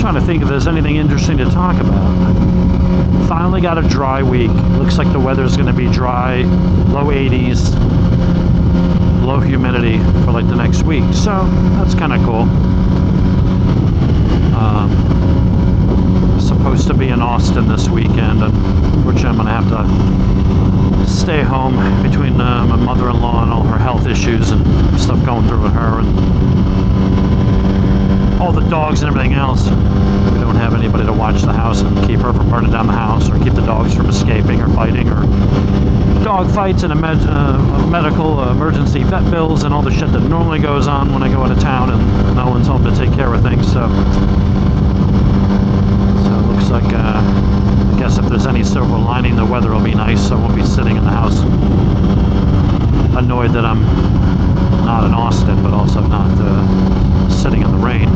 trying to think if there's anything interesting to talk about. Finally got a dry week. Looks like the weather's going to be dry, low 80s, low humidity for like the next week. So that's kind of cool. Supposed to be in Austin this weekend, and unfortunately I'm going to have to stay home between my mother-in-law and all her health issues and stuff going through with her and all the dogs and everything else. We don't have anybody to watch the house and keep her from burning down the house, or keep the dogs from escaping or fighting, or dog fights and medical emergency vet bills and all the shit that normally goes on when I go into town and no one's home to take care of things. So it looks like I guess if there's any silver lining, the weather will be nice, so I won't be sitting in the house annoyed that I'm not in Austin, but also not sitting in the rain.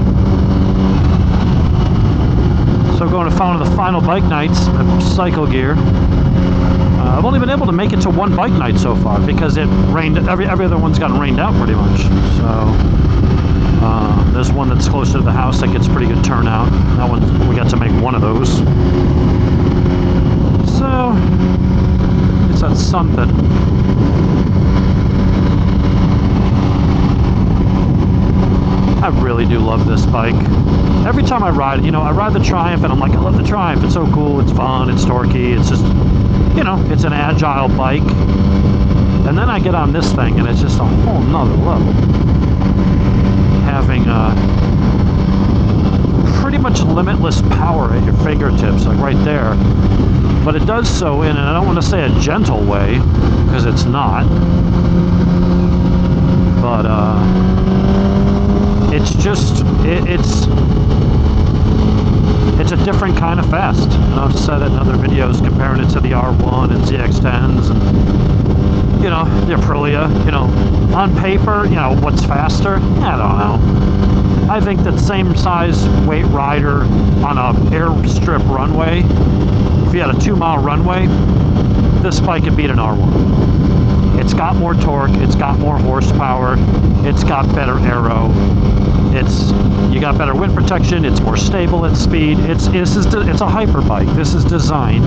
So going to follow the final bike nights at Cycle Gear. I've only been able to make it to one bike night so far because it rained. Every other one's gotten rained out pretty much. So there's one that's closer to the house that gets pretty good turnout. That one, we got to make one of those. So it's at something. I really do love this bike. Every time I ride it, I ride the Triumph and I'm like, I love the Triumph. It's so cool, it's fun, it's torquey, it's just, it's an agile bike. And then I get on this thing and it's just a whole nother level. Having pretty much limitless power at your fingertips, like right there. But it does so in, and I don't want to say a gentle way, because it's not. But it's just, it's a different kind of fast. And I've said it in other videos comparing it to the R1 and ZX10s and, the Aprilia. On paper, what's faster? I don't know. I think that same size weight rider on a airstrip runway, if you had a 2-mile runway, this bike could beat an R1. It's got more torque, it's got more horsepower, it's got better aero, you got better wind protection, it's more stable at speed. It's a hyper bike. This is designed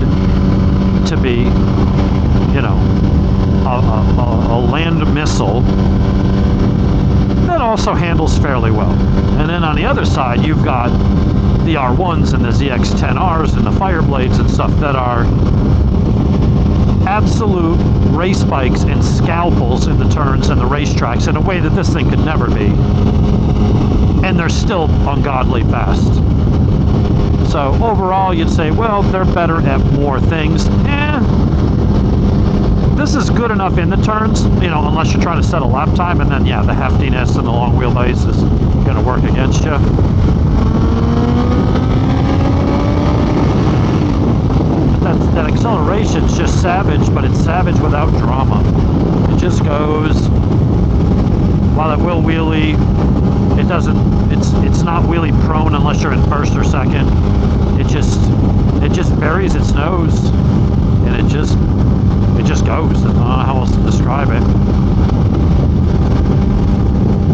to be, a land missile that also handles fairly well. And then on the other side, you've got the R1s and the ZX10Rs and the Fireblades and stuff that are absolute race bikes and scalpels in the turns and the racetracks in a way that this thing could never be. And they're still ungodly fast. So overall, you'd say, well, they're better at more things. This is good enough in the turns, unless you're trying to set a lap time, and then, yeah, the heftiness and the long wheelbase is going to work against you. That acceleration's just savage, but it's savage without drama. It just goes. While it will wheelie, it doesn't. It's not wheelie prone unless you're in first or second. It just buries its nose, and it just goes. I don't know how else to describe it.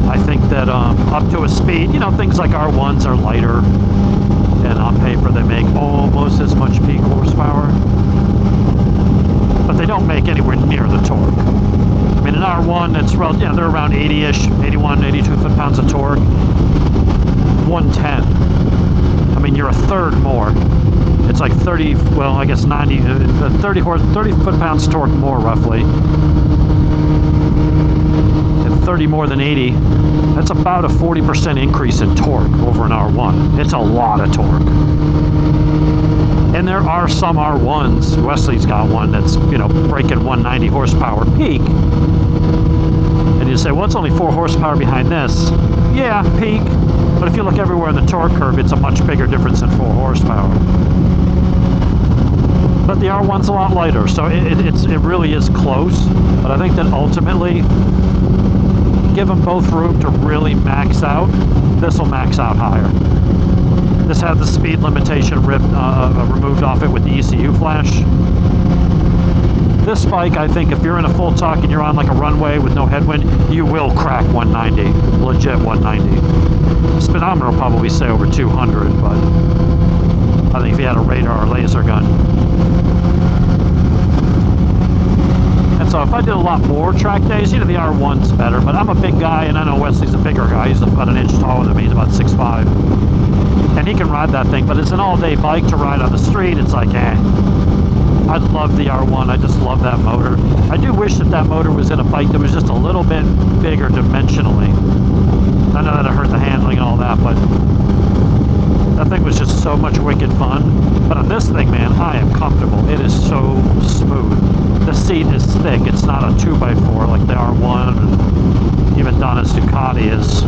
I think that up to a speed, things like R1s are lighter, and on paper they make almost as much peak horsepower, but they don't make anywhere near the torque. I mean, an R1, they're around 80-ish, 81, 82 foot-pounds of torque. 110. I mean, you're a third more. It's like 30, well, I guess 90, 30 foot-pounds torque more, roughly. And 30 more than 80. That's about a 40% increase in torque over an R1. It's a lot of torque. And there are some R1s, Wesley's got one that's, breaking 190 horsepower peak. And you say, well, it's only 4 horsepower behind this. Yeah, peak. But if you look everywhere in the torque curve, it's a much bigger difference than 4 horsepower. But the R1's a lot lighter, so it really is close. But I think that ultimately, give them both room to really max out. This will max out higher. This had the speed limitation removed off it with the ECU flash. This bike, I think, if you're in a full tuck and you're on like a runway with no headwind, you will crack 190, legit 190. Speedometer speedometer will probably say over 200, but I think if you had a radar or laser gun. And so if I did a lot more track days, the R1's better, but I'm a big guy, and I know Wesley's a bigger guy. He's about an inch taller than me. He's about 6'5". And he can ride that thing, but it's an all-day bike to ride on the street. It's like, I love the R1. I just love that motor. I do wish that motor was in a bike that was just a little bit bigger dimensionally. I know that it hurt the handling and all that, but that thing was just so much wicked fun. But on this thing, man, I am comfortable. It is so smooth. The seat is thick. It's not a 2x4 like the R1 and even Donna's Ducati is.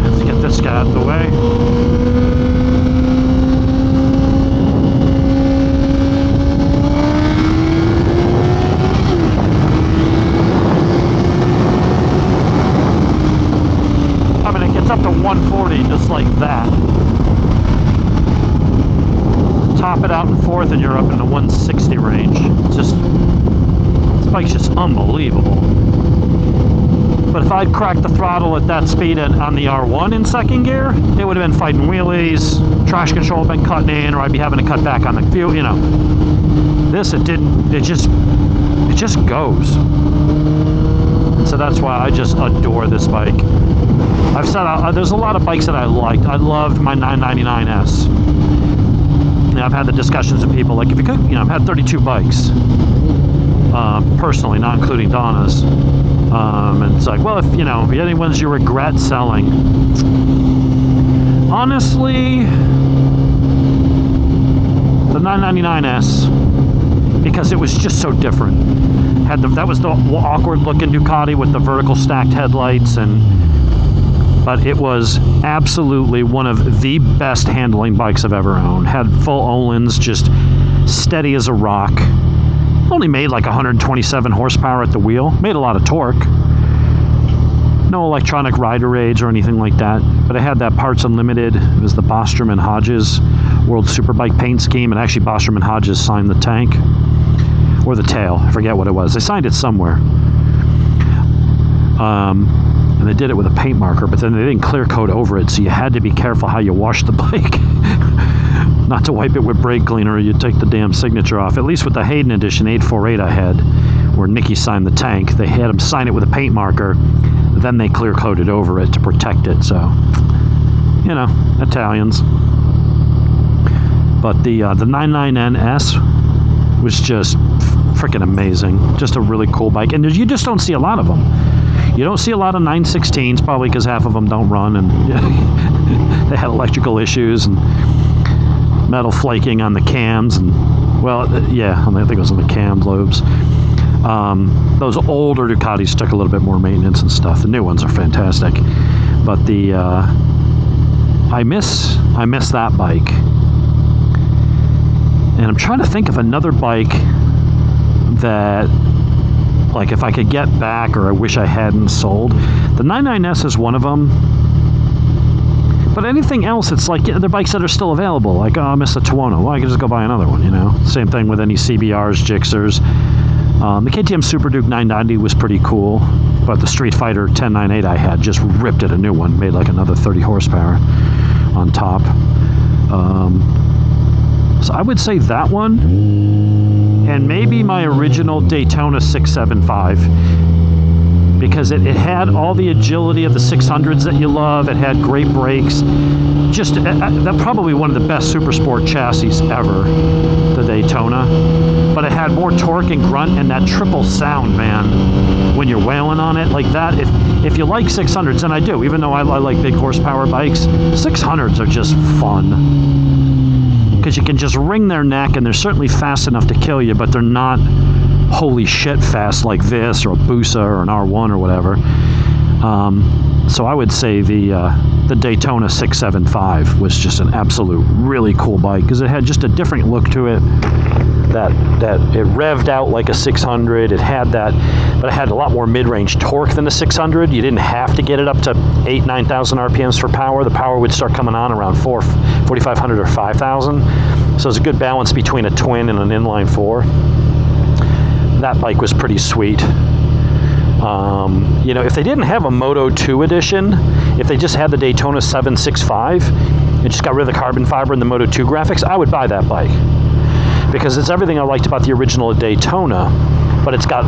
Let's get this guy out of the way. Up to 140 just like that. Top it out in fourth and you're up in the 160 range. It's just, this bike's just unbelievable. But if I'd cracked the throttle at that speed on the R1 in second gear, it would have been fighting wheelies, traction control would have been cutting in, or I'd be having to cut back on the fuel, This, it didn't, it just goes. And so that's why I just adore this bike. I've said there's a lot of bikes that I liked. I loved my 999S. I've had the discussions with people like, if you could, I've had 32 bikes personally, not including Donna's. And it's like, well, if you have any ones you regret selling, honestly, the 999S, because it was just so different. That was the awkward looking Ducati with the vertical stacked headlights, but it was absolutely one of the best handling bikes I've ever owned. Had full Öhlins, just steady as a rock. Only made like 127 horsepower at the wheel. Made a lot of torque. No electronic rider aids or anything like that. But it had that Parts Unlimited. It was the Bostrom and Hodges World Superbike paint scheme. And actually Bostrom and Hodges signed the tank. Or the tail. I forget what it was. They signed it somewhere. And they did it with a paint marker, but then they didn't clear coat over it, so you had to be careful how you wash the bike. Not to wipe it with brake cleaner or you'd take the damn signature off. At least with the Hayden Edition 848 I had, where Nicky signed the tank, they had him sign it with a paint marker, then they clear coated over it to protect it. So, Italians. But the 99NS was just freaking amazing. Just a really cool bike, and you just don't see a lot of them. You don't see a lot of 916s, probably because half of them don't run, and they had electrical issues and metal flaking on the cams, and I think it was on the cam lobes. Those older Ducatis took a little bit more maintenance and stuff. The new ones are fantastic, but I miss that bike, and I'm trying to think of another bike that, like, if I could get back or I wish I hadn't sold. The 99S is one of them. But anything else, it's like, they're bikes that are still available. Like, I miss the Tuono. Well, I can just go buy another one, Same thing with any CBRs, Gixxers. The KTM Super Duke 990 was pretty cool. But the Street Fighter 1098 I had just ripped it a new one. Made like another 30 horsepower on top. So I would say that one. And maybe my original Daytona 675, because it had all the agility of the 600s that you love. It had great brakes. Just that probably one of the best super sport chassis ever, the Daytona. But it had more torque and grunt and that triple sound, man, when you're wailing on it like that. If you like 600s, and I do, even though I like big horsepower bikes, 600s are just fun. Because you can just wring their neck, and they're certainly fast enough to kill you, but they're not holy shit fast like this, or a Busa, or an R1, or whatever. So I would say the Daytona 675 was just an absolute really cool bike, because it had just a different look to it. That it revved out like a 600. It had that, but it had a lot more mid-range torque than the 600. You didn't have to get it up to 9,000 RPMs for power. The power would start coming on around 4,500 or 5,000. So it's a good balance between a twin and an inline four. that bike was pretty sweet. You know, if they didn't have a Moto 2 edition, if they just had the Daytona 765 and just got rid of the carbon fiber and the Moto 2 graphics, I would buy that bike. Because it's everything I liked about the original Daytona, but it's got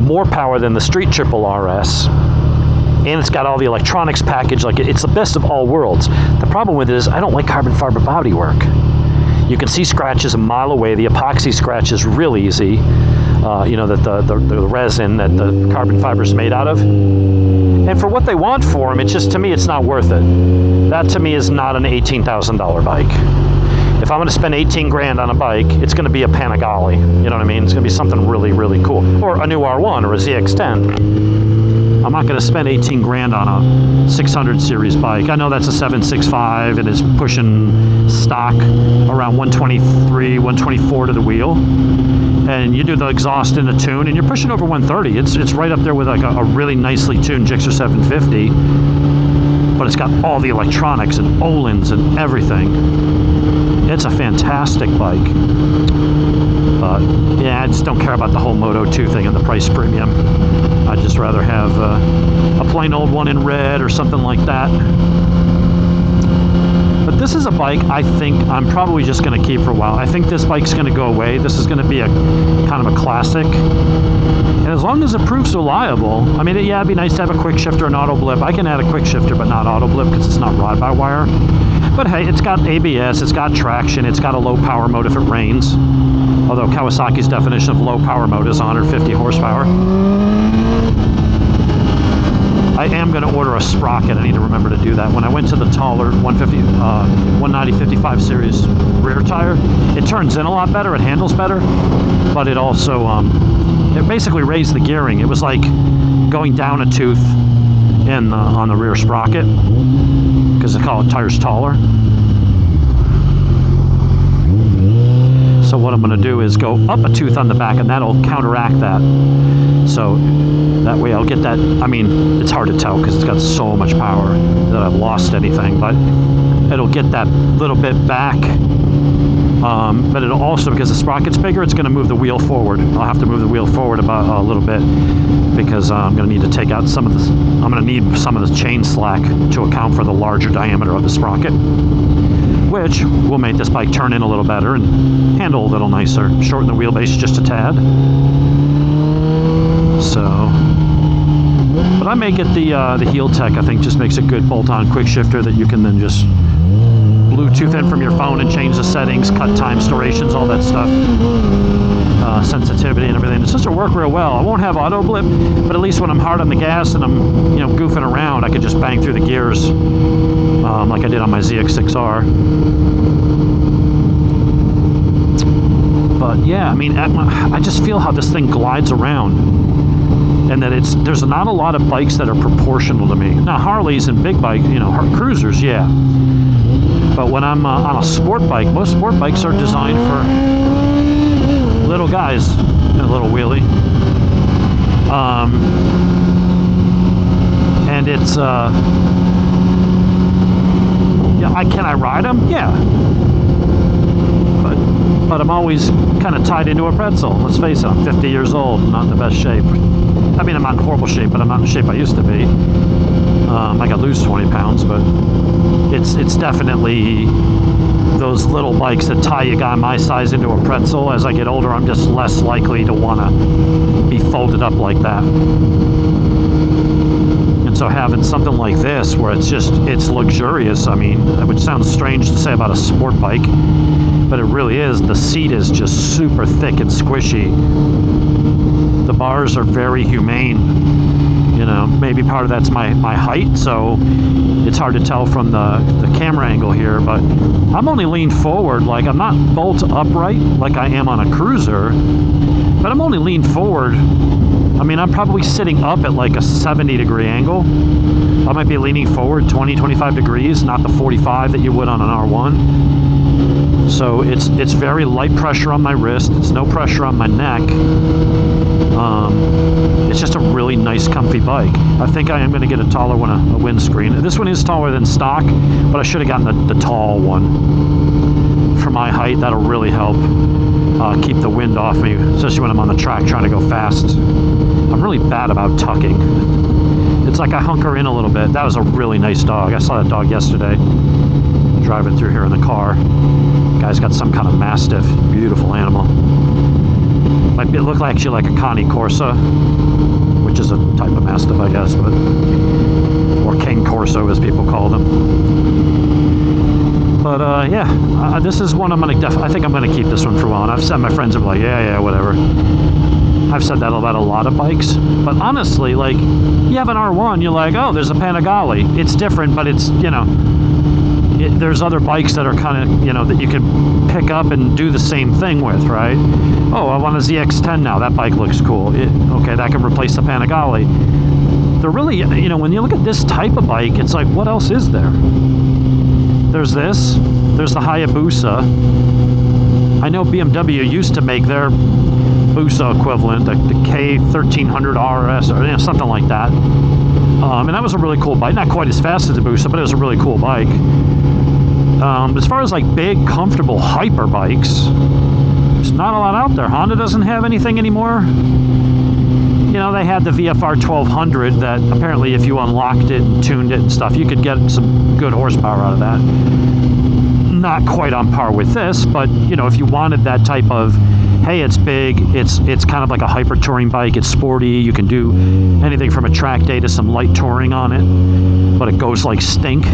more power than the Street Triple RS, and it's got all the electronics package. Like, it's the best of all worlds. The problem with it is I don't like carbon fiber bodywork. You can see scratches a mile away. The epoxy scratch is really easy. You know, that the resin that the carbon fiber is made out of. And for what they want for them, it's just, to me, it's not worth it. That, to me, is not an $18,000 bike. If I'm going to spend 18 grand on a bike, it's going to be a Panigale. You know what I mean? It's going to be something really, really cool. Or a new R1 or a ZX10. I'm not going to spend 18 grand on a 600 series bike. I know that's a 765 and is pushing stock around 123, 124 to the wheel. And you do the exhaust and the tune, and you're pushing over 130. It's right up there with like a really nicely tuned Gixxer 750. But it's got all the electronics and Öhlins and everything. It's a fantastic bike. But yeah, I just don't care about the whole Moto 2 thing and the price premium. I'd just rather have a plain old one in red or something like that. But this is a bike I think I'm probably just going to keep for a while. I think this bike's going to go away. This is going to be a kind of a classic. And as long as it proves reliable, I mean, yeah, it'd be nice to have a quick shifter and auto blip. I can add a quick shifter, but not auto blip because it's not ride-by-wire. But hey, it's got ABS, it's got traction, it's got a low power mode if it rains. Although Kawasaki's definition of low power mode is 150 horsepower. I am going to order a sprocket. I need to remember to do that. When I went to the taller 190 55 series rear tire, it turns in a lot better, it handles better, but it also, it basically raised the gearing. It was like going down a tooth on the rear sprocket, because they call it tires taller. So what I'm going to do is go up a tooth on the back, and that'll counteract that. So that way I'll get that. I mean, it's hard to tell because it's got so much power that I've lost anything, but it'll get that little bit back. But it'll also, because the sprocket's bigger, it's going to move the wheel forward. I'll have to move the wheel forward about a little bit because I'm going to need to take out some of this. I'm going to need some of the chain slack to account for the larger diameter of the sprocket, which will make this bike turn in a little better and handle a little nicer. Shorten the wheelbase just a tad. So, but I may get the Heeltech. I think just makes a good bolt-on quick shifter that you can then just Bluetooth in from your phone and change the settings, cut times, durations, all that stuff, sensitivity and everything. It's just to work real well. I won't have auto blip, but at leleast when I'm hard on the gas and I'm, you know, goofing around, I can just bang through the gears like I did on my ZX6R. But yeah, I mean, I just feel how this thing glides around, and that there's not a lot of bikes that are proportional to me. Now Harleys and big bike, you know, cruisers, yeah. But when I'm on a sport bike, most sport bikes are designed for little guys in a little wheelie. And it's, yeah, can I ride them? Yeah. But I'm always kind of tied into a pretzel. Let's face it, I'm 50 years old, I'm not in the best shape. I mean, I'm not in horrible shape, but I'm not in the shape I used to be. I could lose 20 pounds, but it's definitely those little bikes that tie a guy my size into a pretzel. As I get older, I'm just less likely to want to be folded up like that. And so having something like this, where it's luxurious, I mean, which sounds strange to say about a sport bike, but it really is. The seat is just super thick and squishy. The bars are very humane. You know, maybe part of that's my height, so it's hard to tell from the camera angle here, but I'm only leaned forward. Like, I'm not bolt upright like I am on a cruiser, but I'm only leaned forward. I mean, I'm probably sitting up at like a 70-degree angle. I might be leaning forward 20, 25 degrees, not the 45 that you would on an R1. So it's very light pressure on my wrist. It's no pressure on my neck. It's just a really nice, comfy bike. I think I am going to get a taller one, a windscreen. This one is taller than stock, but I should have gotten the tall one. For my height, that'll really help. keep the wind off me, especially when I'm on the track trying to go fast. I'm really bad about tucking. It's like I hunker in a little bit. That was a really nice dog. I saw that dog yesterday driving through here in the car. Guy's got some kind of Mastiff. Beautiful animal. Might look like actually like a Cane Corso, which is a type of Mastiff, I guess, but or King Corso as people call them. But yeah, this is one I'm gonna I think I'm gonna keep this one for a while. And I've said, my friends are like, yeah, whatever. I've said that about a lot of bikes, but honestly, like, you have an R1, you're like, oh, there's a Panigale. It's different, but it's, you know, there's other bikes that are kind of, you know, that you can pick up and do the same thing with, right? Oh, I want a ZX10 now. That bike looks cool. Okay, that can replace the Panigale. They're really, you know, when you look at this type of bike, it's like, what else is there? There's this. There's the Hayabusa. I know BMW used to make their Busa equivalent, the K1300 RS, or, you know, something like that. And that was a really cool bike. Not quite as fast as the Busa, but it was a really cool bike. As far as like big, comfortable hyper bikes, there's not a lot out there. Honda doesn't have anything anymore. You know, they had the VFR 1200 that apparently if you unlocked it and tuned it and stuff, you could get some good horsepower out of that. Not quite on par with this, but, you know, if you wanted that type of, hey, it's big, it's kind of like a hyper touring bike, it's sporty, you can do anything from a track day to some light touring on it, but it goes like stink.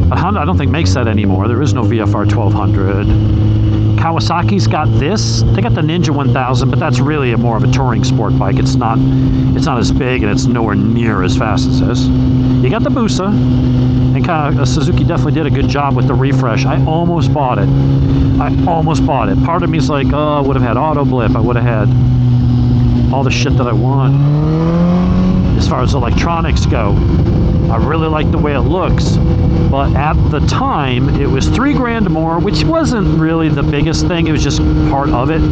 But Honda, I don't think, makes that anymore. There is no VFR 1200. Kawasaki's got this. They got the Ninja 1000, but that's really more of a touring sport bike. It's not as big, and it's nowhere near as fast as this. You got the Busa, and Suzuki definitely did a good job with the refresh. I almost bought it. Part of me is like, oh, I would have had auto blip. I would have had all the shit that I want. As far as electronics go, I really like the way it looks, but at the time it was $3,000 more, which wasn't really the biggest thing. It was just part of it.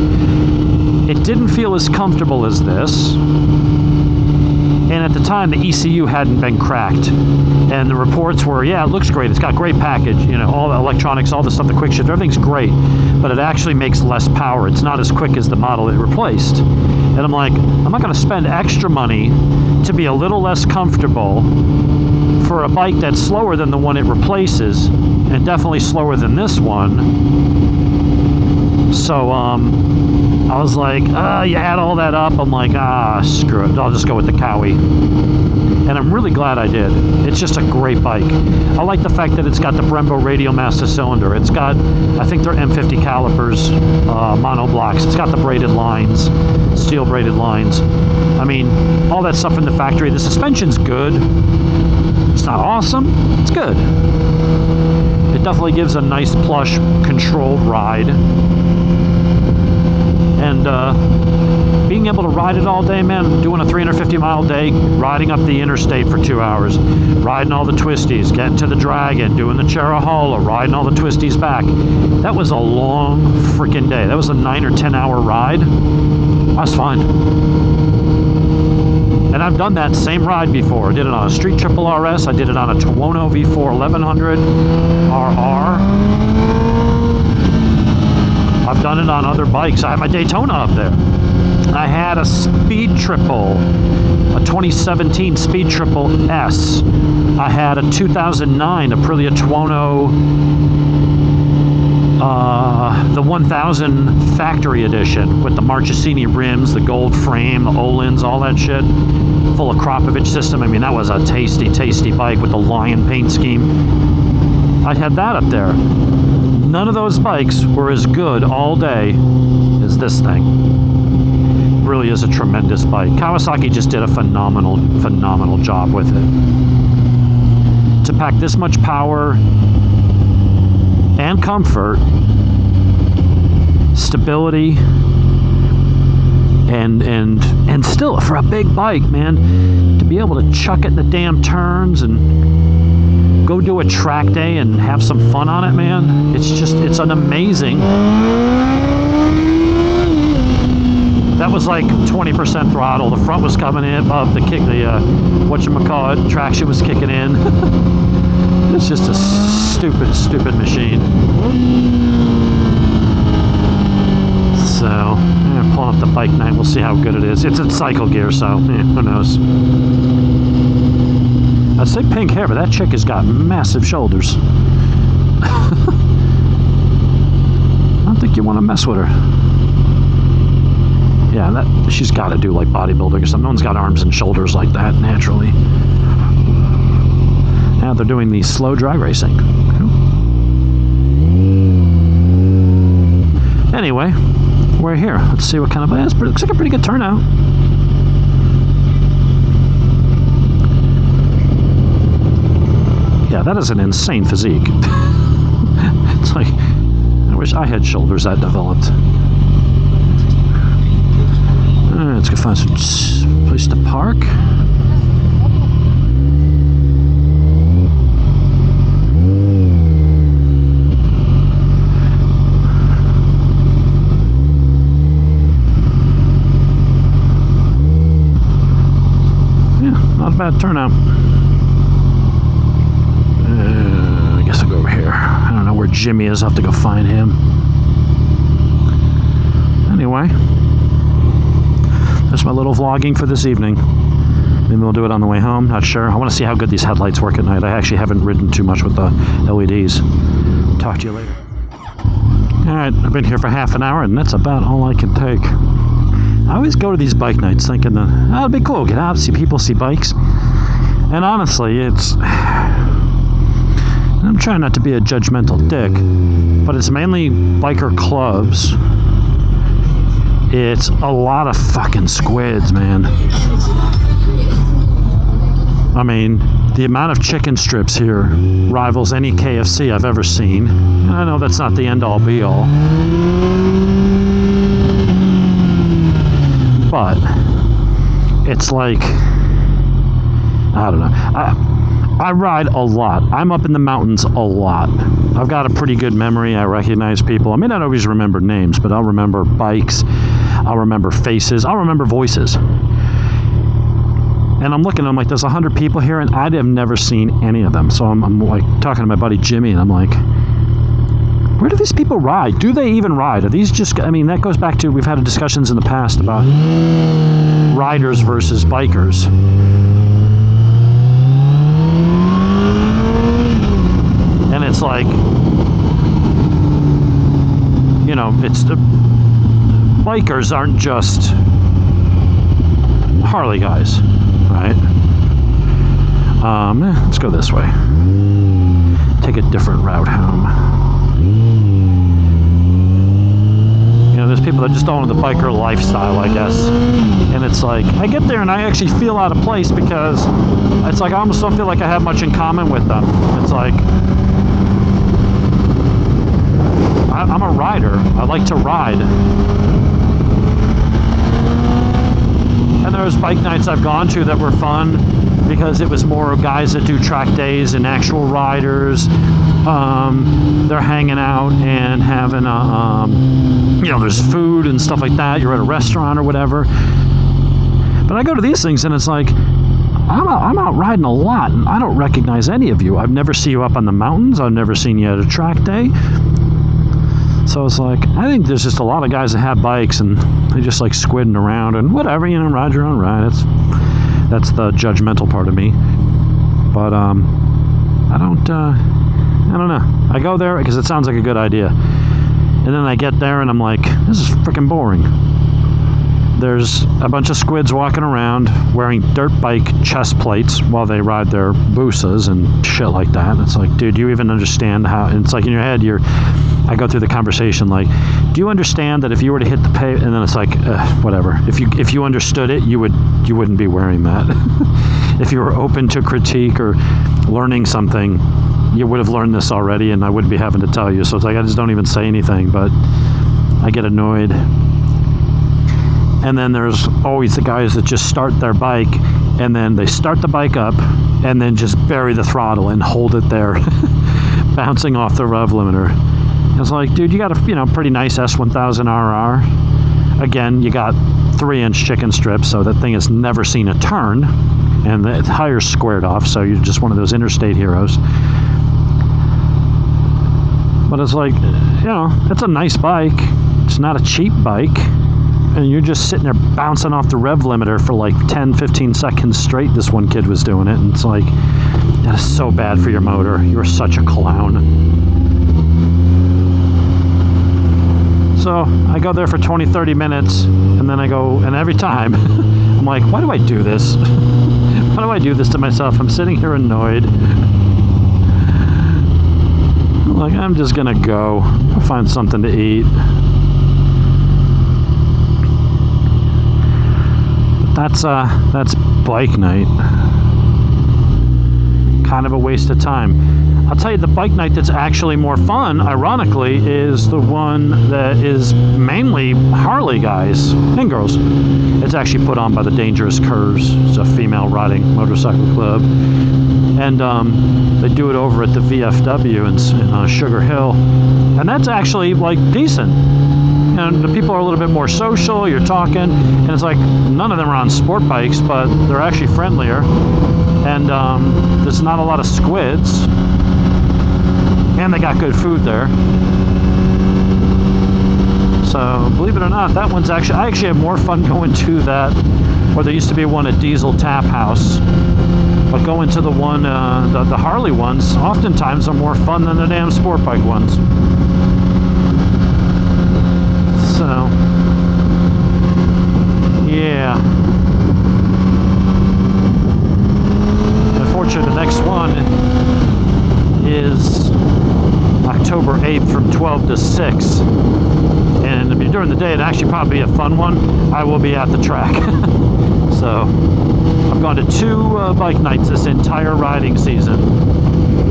It didn't feel as comfortable as this, and at the time the ECU hadn't been cracked, and the reports were, yeah, it looks great, it's got great package, you know, all the electronics, all the stuff, the quick shift, everything's great, but it actually makes less power. It's not as quick as the model it replaced. And I'm like, I'm not going to spend extra money to be a little less comfortable for a bike that's slower than the one it replaces, and definitely slower than this one. So I was like, you add all that up, I'm like, screw it, I'll just go with the Kawi. And I'm really glad I did. It's just a great bike. I like the fact that it's got the Brembo radial master cylinder. It's got, I think they're M50 calipers, mono blocks. It's got the braided lines, steel braided lines. I mean, all that stuff in the factory. The suspension's good. It's not awesome. It's good. It definitely gives a nice, plush, controlled ride. And being able to ride it all day, man, doing a 350-mile day, riding up the interstate for 2 hours, riding all the twisties, getting to the Dragon, doing the Cheraholo, riding all the twisties back. That was a long freaking day. That was a 9 or 10 hour ride. I was fine. And I've done that same ride before. I did it on a Street Triple RS. I did it on a Tuono V4 1100 RR. I've done it on other bikes. I had my Daytona up there. I had a Speed Triple, a 2017 Speed Triple S. I had a 2009 Aprilia Tuono, the 1000 Factory Edition with the Marchesini rims, the gold frame, the Öhlins, all that shit. Full of Kropovich system. I mean, that was a tasty, tasty bike with the lion paint scheme. I had that up there. None of those bikes were as good all day as this thing. It really is a tremendous bike. Kawasaki just did a phenomenal, phenomenal job with it. To pack this much power and comfort, stability, and still, for a big bike, man, to be able to chuck it in the damn turns and go do a track day and have some fun on it, man. It's an amazing. That was like 20% throttle. The front was coming in above the kick, whatchamacallit, traction was kicking in. It's just a stupid, stupid machine. So, pulling up the Bike Night, we'll see how good it is. It's in cycle gear, so who knows. I'd say pink hair, but that chick has got massive shoulders. I don't think you want to mess with her. Yeah, she's got to do like bodybuilding or something. No one's got arms and shoulders like that naturally. Now they're doing the slow drag racing. Anyway, we're here. Let's see what kind of... It looks like a pretty good turnout. Yeah, that is an insane physique. It's like, I wish I had shoulders that developed. Let's go find some place to park. Yeah, not a bad turnout. I guess I'll go over here. I don't know where Jimmy is. I'll have to go find him. Anyway, that's my little vlogging for this evening. Maybe we'll do it on the way home. Not sure. I want to see how good these headlights work at night. I actually haven't ridden too much with the LEDs. Talk to you later. Alright, I've been here for half an hour, and that's about all I can take. I always go to these bike nights thinking that, oh, it'd be cool. Get out, see people, see bikes. And honestly, it's... I'm trying not to be a judgmental dick, but it's mainly biker clubs. It's a lot of fucking squids, man. I mean, the amount of chicken strips here rivals any KFC I've ever seen. And I know that's not the end-all be-all. But it's like, I don't know. I ride a lot. I'm up in the mountains a lot. I've got a pretty good memory. I recognize people. I may not always remember names, but I'll remember bikes. I'll remember faces. I'll remember voices. And I'm looking, I'm like, there's 100 people here, and I have never seen any of them. So I'm like talking to my buddy Jimmy, and I'm like, where do these people ride? Do they even ride? Are these just, I mean, that goes back to, we've had discussions in the past about riders versus bikers. And it's like, you know, it's the bikers aren't just Harley guys, right? Let's go this way. Take a different route home. You know, there's people that just don't know the biker lifestyle, I guess. And it's like, I get there and I actually feel out of place because it's like I almost don't feel like I have much in common with them. It's like, I'm a rider. I like to ride. And there's bike nights I've gone to that were fun because it was more guys that do track days and actual riders. They're hanging out and having you know, there's food and stuff like that. You're at a restaurant or whatever. But I go to these things and it's like, I'm out riding a lot and I don't recognize any of you. I've never seen you up on the mountains. I've never seen you at a track day. So it's like, I think there's just a lot of guys that have bikes and they just like squidding around and whatever, you know, ride your own ride. That's the judgmental part of me. But I don't know. I go there because it sounds like a good idea. And then I get there and I'm like, this is freaking boring. There's a bunch of squids walking around wearing dirt bike chest plates while they ride their Busas and shit like that. It's like, dude, do you even understand how? And it's like in your head, I go through the conversation like, do you understand that if you were to hit the pay, and then it's like, whatever. If you understood it, you wouldn't be wearing that. If you were open to critique or learning something, you would have learned this already, and I wouldn't be having to tell you. So it's like I just don't even say anything, but I get annoyed. And then there's always the guys that just start their bike and then they start the bike up and then just bury the throttle and hold it there, bouncing off the rev limiter. It's like, dude, you got a pretty nice S1000RR. Again, you got 3-inch chicken strips, so that thing has never seen a turn, and the tire's squared off, so you're just one of those interstate heroes. But it's like, it's a nice bike. It's not a cheap bike. And you're just sitting there bouncing off the rev limiter for like 10, 15 seconds straight. This one kid was doing it. And it's like, that is so bad for your motor. You're such a clown. So I go there for 20, 30 minutes. And then I go, and every time, I'm like, why do I do this? Why do I do this to myself? I'm sitting here annoyed. I'm like, I'm just going to go find something to eat. That's bike night. Kind of a waste of time. I'll tell you, the bike night that's actually more fun, ironically, is the one that is mainly Harley guys and girls. It's actually put on by the Dangerous Curves. It's a female riding motorcycle club. And they do it over at the VFW in Sugar Hill. And that's actually, like, decent. And the people are a little bit more social, you're talking, and it's like, none of them are on sport bikes, but they're actually friendlier. And there's not a lot of squids. And they got good food there. So, believe it or not, that one's actually, I actually have more fun going to that, where there used to be one at Diesel Tap House. But going to the one, the Harley ones, oftentimes are more fun than the damn sport bike ones. So, yeah. Unfortunately, the next one is October 8th from 12 to 6. And if you're during the day, it'd actually probably be a fun one. I will be at the track. So, I've gone to 2 bike nights this entire riding season.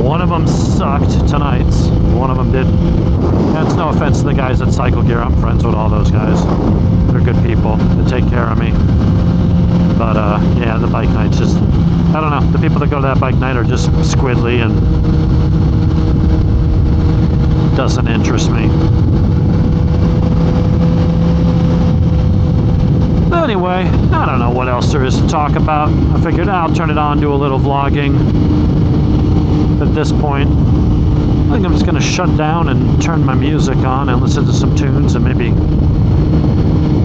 One of them sucked tonight's. One of them didn't. That's no offense to the guys at Cycle Gear. I'm friends with all those guys. They're good people. They take care of me. But, yeah, the bike nights just... I don't know. The people that go to that bike night are just squiddly and... doesn't interest me. But anyway, I don't know what else there is to talk about. I figured I'll turn it on, do a little vlogging. At this point, I think I'm just going to shut down and turn my music on and listen to some tunes and maybe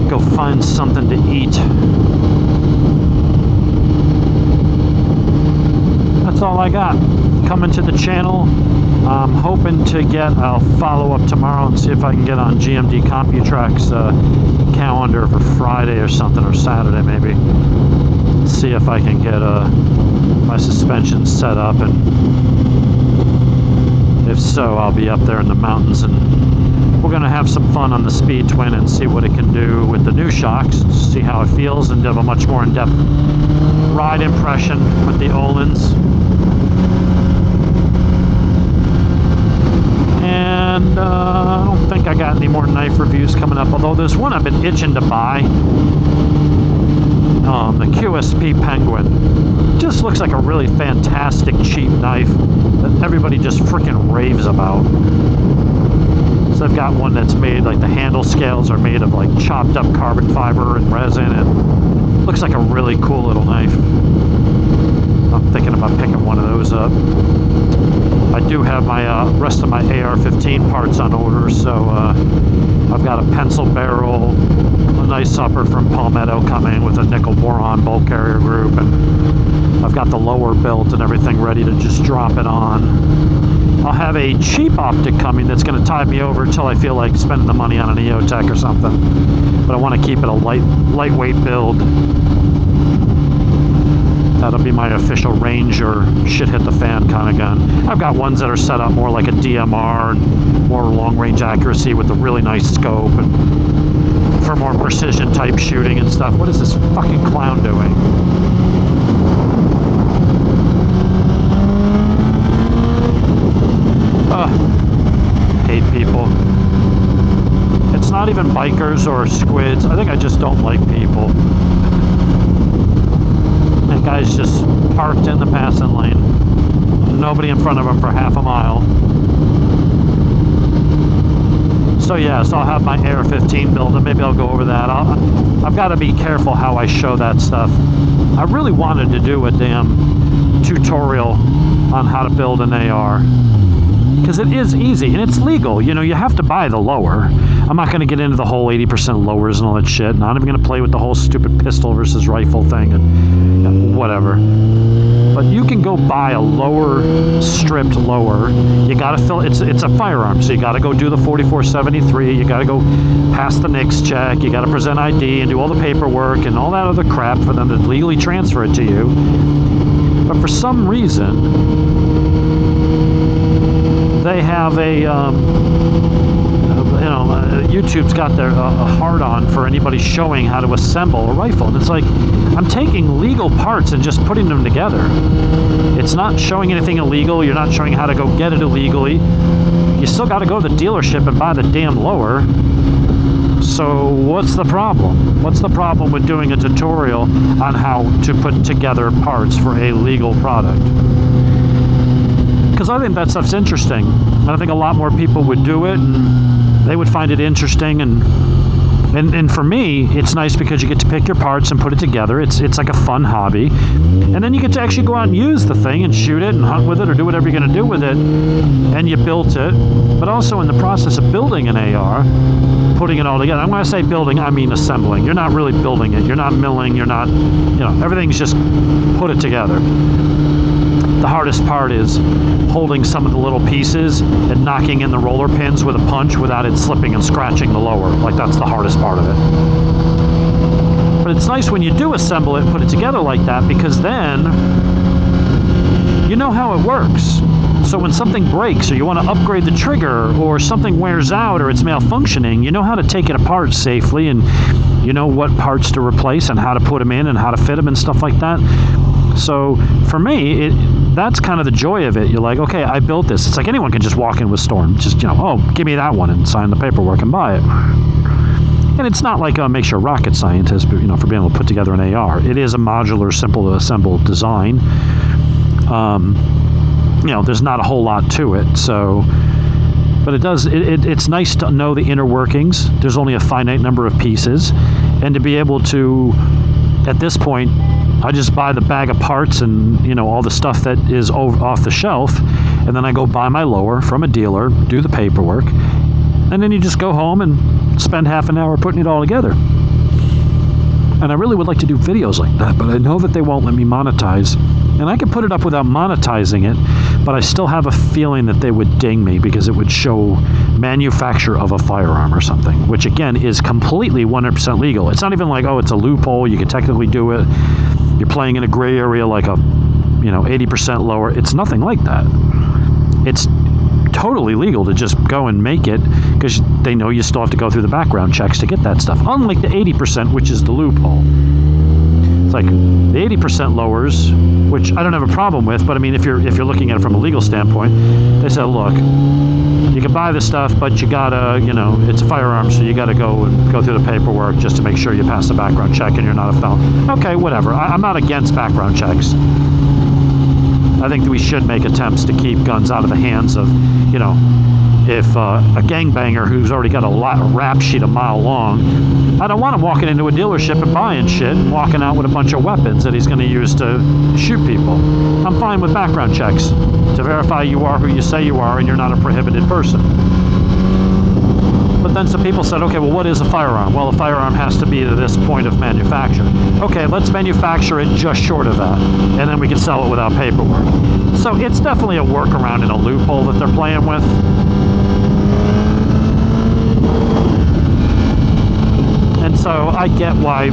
go find something to eat. That's all I got. Coming to the channel. I'm hoping to get, I'll follow up tomorrow and see if I can get on GMD CompuTrack's calendar for Friday or something, or Saturday maybe. See if I can get my suspension set up, and if so, I'll be up there in the mountains, and we're going to have some fun on the Speed Twin and see what it can do with the new shocks, see how it feels, and have a much more in-depth ride impression with the Öhlins. And I don't think I got any more knife reviews coming up, although there's one I've been itching to buy. The QSP Penguin. Just looks like a really fantastic cheap knife that everybody just freaking raves about. So I've got one that's made, like the handle scales are made of like chopped up carbon fiber and resin, and looks like a really cool little knife. I'm thinking about picking one of those up. I do have my rest of my AR-15 parts on order, so I've got a pencil barrel, a nice upper from Palmetto coming with a nickel boron bolt carrier group, and I've got the lower belt and everything ready to just drop it on. I'll have a cheap optic coming that's going to tide me over until I feel like spending the money on an EOTech or something, but I want to keep it a lightweight build. That'll be my official Ranger shit hit the fan kind of gun. I've got ones that are set up more like a DMR and more long range accuracy with a really nice scope and for more precision type shooting and stuff. What is this fucking clown doing? Hate people. It's not even bikers or squids. I think I just don't like people. That guy's just parked in the passing lane. Nobody in front of him for half a mile. So yeah, so I'll have my AR-15 build, and maybe I'll go over that. I've got to be careful how I show that stuff. I really wanted to do a damn tutorial on how to build an AR. because it is easy and it's legal. You know, you have to buy the lower. I'm not going to get into the whole 80% lowers and all that shit. Not even going to play with the whole stupid pistol versus rifle thing and whatever. But you can go buy a lower, stripped lower. You got to fill it's a firearm, so you got to go do the 4473. You got to go pass the NICS check. You got to present ID and do all the paperwork and all that other crap for them to legally transfer it to you. But for some reason, they have YouTube's got their a hard-on for anybody showing how to assemble a rifle. And it's like, I'm taking legal parts and just putting them together. It's not showing anything illegal. You're not showing how to go get it illegally. You still got to go to the dealership and buy the damn lower. So what's the problem? What's the problem with doing a tutorial on how to put together parts for a legal product? Because I think that stuff's interesting. And I think a lot more people would do it, and they would find it interesting. And for me, it's nice because you get to pick your parts and put it together. It's like a fun hobby. And then you get to actually go out and use the thing and shoot it and hunt with it or do whatever you're going to do with it. And you built it. But also in the process of building an AR, putting it all together. And when I say building, I mean assembling. You're not really building it. You're not milling. You're not, everything's just put it together. The hardest part is holding some of the little pieces and knocking in the roller pins with a punch without it slipping and scratching the lower. Like, that's the hardest part of it. But it's nice when you do assemble it and put it together like that, because then you know how it works. So when something breaks or you want to upgrade the trigger or something wears out or it's malfunctioning, you know how to take it apart safely, and you know what parts to replace and how to put them in and how to fit them and stuff like that. So for me, that's kind of the joy of it. You're like, okay, I built this. It's like anyone can just walk in with Storm. Just, oh, give me that one and sign the paperwork and buy it. And it's not like makes you a rocket scientist, but, for being able to put together an AR. It is a modular, simple to assemble design. There's not a whole lot to it. So, but it's nice to know the inner workings. There's only a finite number of pieces. And to be able to, at this point, I just buy the bag of parts and, all the stuff that is off the shelf, and then I go buy my lower from a dealer, do the paperwork, and then you just go home and spend half an hour putting it all together. And I really would like to do videos like that, but I know that they won't let me monetize. And I could put it up without monetizing it, but I still have a feeling that they would ding me because it would show manufacture of a firearm or something, which again is completely 100% legal. It's not even like, oh, it's a loophole, you can technically do it. You're playing in a gray area like a, 80% lower. It's nothing like that. It's totally legal to just go and make it because they know you still have to go through the background checks to get that stuff. Unlike the 80%, which is the loophole. It's like the 80% lowers, which I don't have a problem with, but I mean, if you're looking at it from a legal standpoint, they said, look, you can buy this stuff, but you gotta, it's a firearm, so you gotta go through the paperwork just to make sure you pass the background check and you're not a felon. Okay, whatever. I'm not against background checks. I think that we should make attempts to keep guns out of the hands of, if a gangbanger who's already got a rap sheet a mile long, I don't want him walking into a dealership and buying shit and walking out with a bunch of weapons that he's going to use to shoot people. I'm fine with background checks to verify you are who you say you are and you're not a prohibited person. But then some people said, okay, well, what is a firearm? Well, a firearm has to be to this point of manufacture. Okay, let's manufacture it just short of that, and then we can sell it without paperwork. So it's definitely a workaround and a loophole that they're playing with. And so I get why,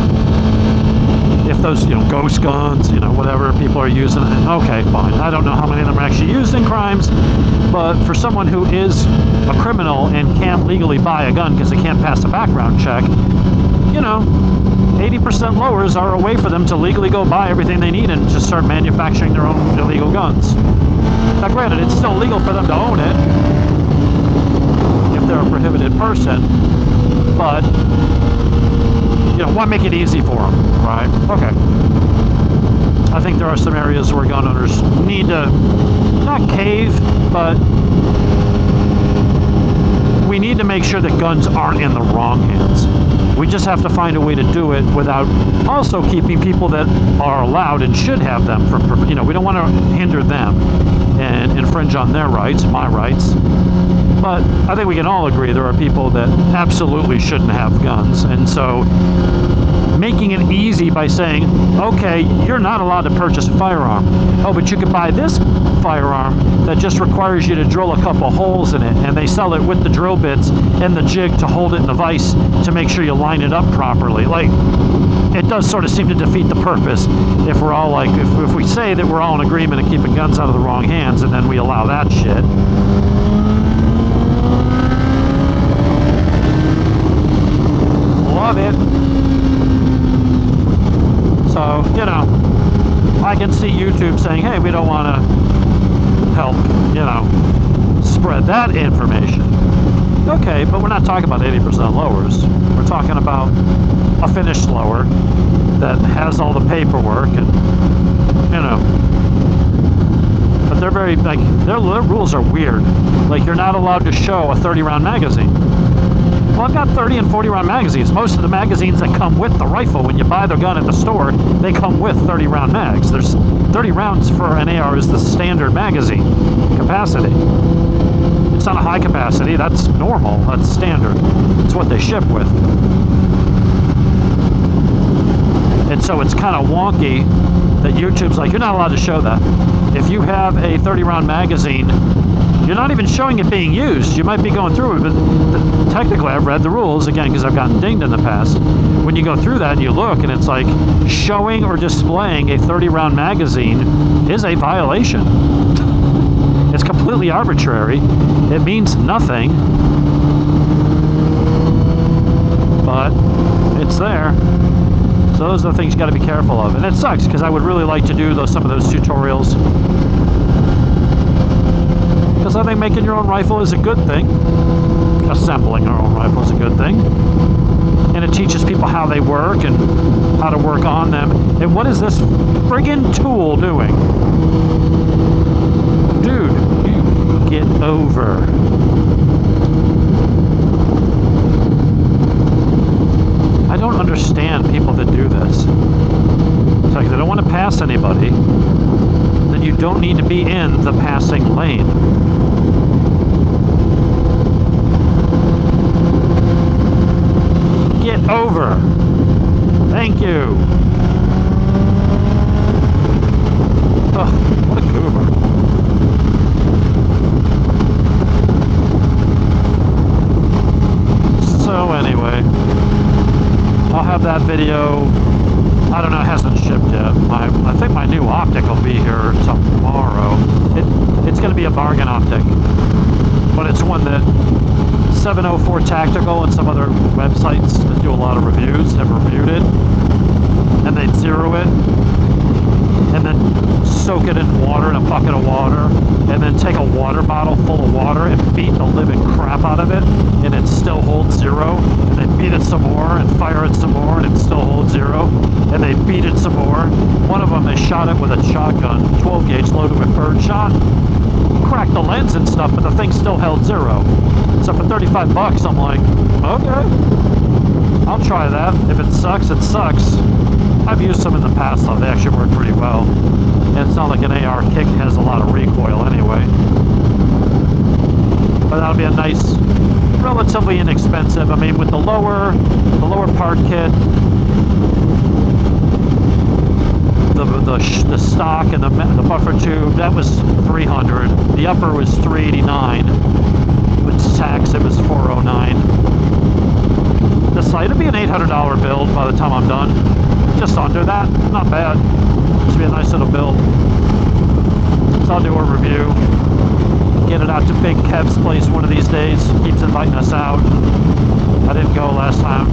if those, ghost guns, whatever people are using, okay, fine. I don't know how many of them are actually used in crimes, but for someone who is a criminal and can't legally buy a gun because they can't pass a background check, 80% lowers are a way for them to legally go buy everything they need and just start manufacturing their own illegal guns. Now, granted, it's still legal for them to own it if they're a prohibited person, but why make it easy for them, right? Okay. I think there are some areas where gun owners need to not cave, but we we need to make sure that guns aren't in the wrong hands. We just have to find a way to do it without also keeping people that are allowed and should have them from, we don't want to hinder them and infringe on their rights, my rights. But I think we can all agree there are people that absolutely shouldn't have guns. And so making it easy by saying, okay, you're not allowed to purchase a firearm. Oh, but you could buy this firearm that just requires you to drill a couple holes in it, and they sell it with the drill bits and the jig to hold it in the vise to make sure you line it up properly. Like, it does sort of seem to defeat the purpose if we're all like, if we say that we're all in agreement of keeping guns out of the wrong hands and then we allow that shit. Love it. So, I can see YouTube saying, hey, we don't want to help, spread that information. Okay, but we're not talking about 80% lowers. We're talking about a finished lower that has all the paperwork and, but they're very, like, their rules are weird. Like, you're not allowed to show a 30-round magazine. Well, I've got 30 and 40-round magazines. Most of the magazines that come with the rifle, when you buy the gun at the store, they come with 30-round mags. There's 30 rounds for an AR is the standard magazine capacity. It's not a high capacity. That's normal. That's standard. It's what they ship with. And so it's kind of wonky that YouTube's like, you're not allowed to show that. If you have a 30-round magazine, you're not even showing it being used. You might be going through it, but technically I've read the rules, again, because I've gotten dinged in the past. When you go through that and you look, and it's like, showing or displaying a 30-round magazine is a violation. It's completely arbitrary. It means nothing, but it's there. So those are the things you got to be careful of. And it sucks, because I would really like to do some of those tutorials. Because I think making your own rifle is a good thing. Assembling your own rifle is a good thing. And it teaches people how they work and how to work on them. And what is this friggin' tool doing? Dude, you get over. I don't understand people that do this. It's like they don't want to pass anybody. Then you don't need to be in the passing lane. Get over. Thank you. Ugh, what a goober. So anyway, I'll have that video. I don't know, it hasn't shipped yet. I think my new optic will be here tomorrow. It's going to be a bargain optic, but it's one that 704 Tactical and some other websites that do a lot of reviews have reviewed it, and they'd zero it, and then soak it in water, in a bucket of water, and then take a water bottle full of water and beat the living crap out of it, and it still holds zero, and they beat it some more, and fire it some more, and it still holds zero, and they beat it some more. One of them, they shot it with a shotgun, 12 gauge loaded with birdshot, cracked the lens and stuff, but the thing still held zero. So for 35 bucks, I'm like, okay, I'll try that. If it sucks, it sucks. I've used some in the past, though. They actually work pretty well. And it's not like an AR kick has a lot of recoil anyway. But that'll be a nice, relatively inexpensive. I mean, with the lower part kit, the stock and the buffer tube, that was $300. The upper was $389. With tax, it was $409. The sight will be an $800 build by the time I'm done. Just under that, not bad. Should be a nice little build. So I'll do a review. Get it out to Big Kev's place one of these days. He keeps inviting us out. I didn't go last time.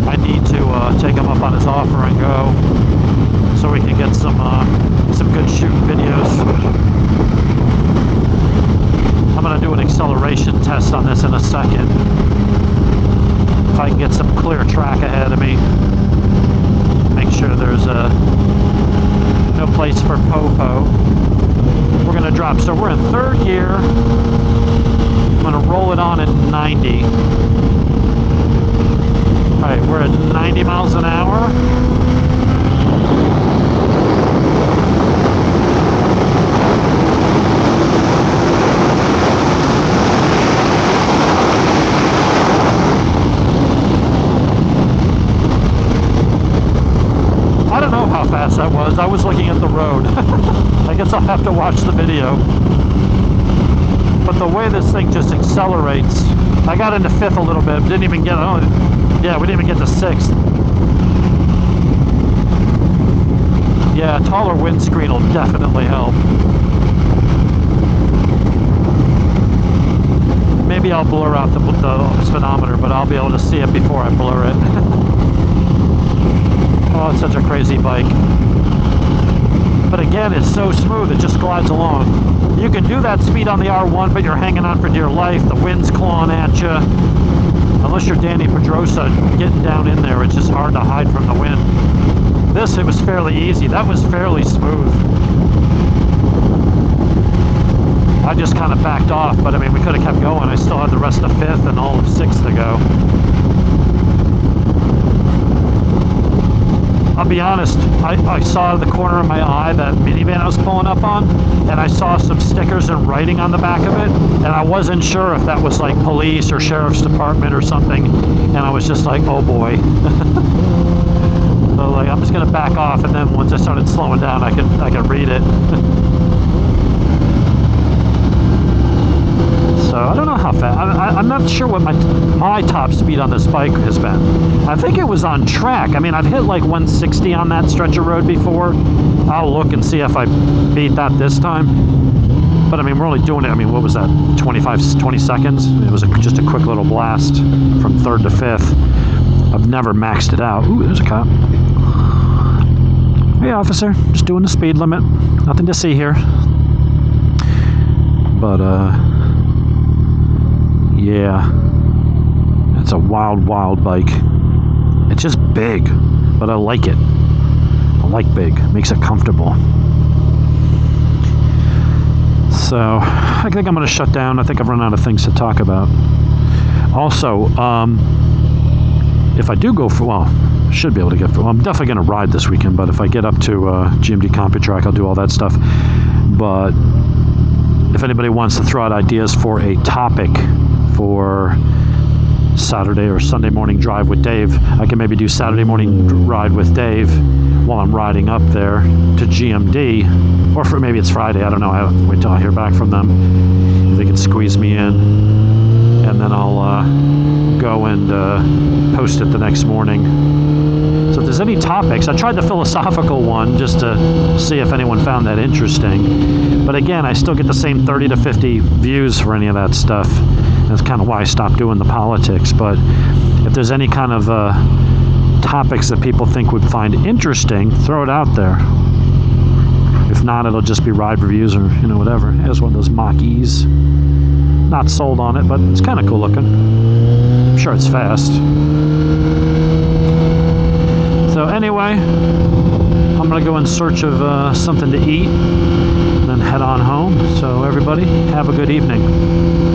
I need to take him up on his offer and go, so we can get some good shooting videos. I'm going to do an acceleration test on this in a second. If I can get some clear track ahead of me. Make sure there's no place for po-po. We're going to drop. So we're in third gear. I'm going to roll it on at 90. Alright, we're at 90 miles an hour. I don't know how fast that was. I was looking at the road. I guess I'll have to watch the video. But the way this thing just accelerates, I got into 5th a little bit, didn't even get, oh, yeah, we didn't even get to 6th. Yeah, a taller windscreen will definitely help. Maybe I'll blur out the speedometer, but I'll be able to see it before I blur it. Oh, it's such a crazy bike. But again, it's so smooth, it just glides along. You can do that speed on the R1, but you're hanging on for dear life. The wind's clawing at you. Unless you're Danny Pedrosa getting down in there, it's just hard to hide from the wind. This, it was fairly easy. That was fairly smooth. I just kind of backed off, but I mean, we could have kept going. I still had the rest of 5th and all of 6th to go. I'll be honest, I saw out of the corner of my eye that minivan I was pulling up on, and I saw some stickers and writing on the back of it, and I wasn't sure if that was like police or sheriff's department or something, and I was just like, oh boy. So like, I'm just gonna back off, and then once I started slowing down, I could read it. So I don't know how fast. I'm not sure what my top speed on this bike has been. I think it was on track. I mean, I've hit like 160 on that stretch of road before. I'll look and see if I beat that this time. But I mean, we're only doing it, I mean, what was that, 20 seconds? It was just a quick little blast from 3rd to 5th. I've never maxed it out. Ooh, there's a cop. Hey, officer, just doing the speed limit. Nothing to see here. But, yeah, it's a wild, wild bike. It's just big, but I like it. I like big, makes it comfortable. So, I think I'm going to shut down. I think I've run out of things to talk about. Also, if I do go for, well, I should be able to get for, well, I'm definitely going to ride this weekend, but if I get up to GMD CompuTrack, I'll do all that stuff. But if anybody wants to throw out ideas for a topic for Saturday or Sunday morning drive with Dave, I can maybe do Saturday morning ride with Dave while I'm riding up there to GMD, or for maybe it's Friday, I don't know, I have to wait till I hear back from them if they can squeeze me in, and then I'll go and post it the next morning. So if there's any topics, I tried the philosophical one just to see if anyone found that interesting, but again, I still get the same 30 to 50 views for any of that stuff. That's kind of why I stopped doing the politics. But if there's any kind of topics that people think would find interesting, throw it out there. If not, it'll just be ride reviews or, you know, whatever. Here's one of those Mach-E's. Not sold on it, but it's kind of cool looking. I'm sure it's fast. So anyway, I'm going to go in search of something to eat and then head on home. So everybody, have a good evening.